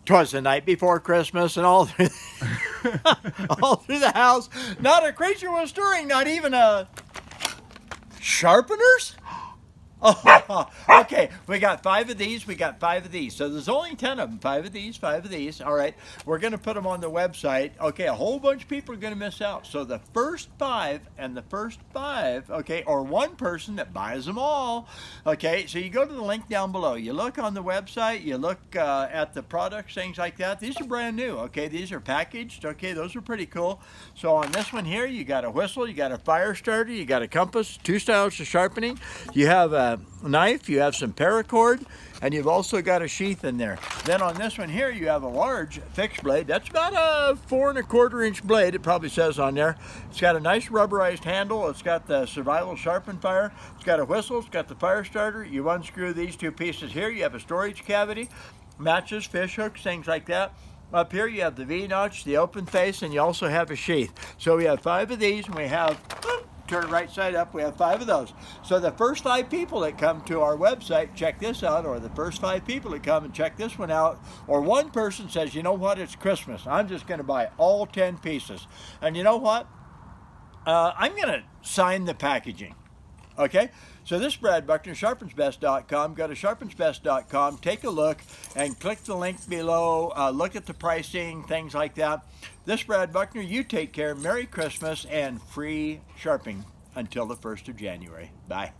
'Twas the night before Christmas, and all through, all through the house, not a creature was stirring, not even a Sharpeners? Oh, okay, we got 5 of these, we got 5 of these. So there's only 10 of them, 5 of these, 5 of these. All right, we're going to put them on the website. Okay, a whole bunch of people are going to miss out. So the first 5 and the first 5, okay, or one person that buys them all, okay, so you go to the link down below. You look on the website, you look at the products, things like that. These are brand new, okay, these are packaged, okay, those are pretty cool. So on this one here, you got a whistle, you got a fire starter, you got a compass, 2 styles of sharpening, you have a knife, you have some paracord, and you've also got a sheath in there. Then on this one here, you have a large fixed blade. That's about a 4 1/4 inch blade, it probably says on there. It's got a nice rubberized handle. It's got the survival sharpen fire. It's got a whistle, it's got the fire starter. You unscrew these 2 pieces here. You have a storage cavity, matches, fish hooks, things like that. Up here you have the V-notch, the open face, and you also have a sheath. So we have 5 of these, and we have, turn it right side up, we have 5 of those. So the first 5 people that come to our website, check this out, or the first 5 people that come and check this one out, or one person says, you know what, it's Christmas, I'm just going to buy all 10 pieces. And you know what? I'm going to sign the packaging. Okay, so this is Brad Buckner, sharpensbest.com. Go to sharpensbest.com, take a look, and click the link below. Look at the pricing, things like that. This is Brad Buckner. You take care. Merry Christmas and free sharpening until the 1st of January. Bye.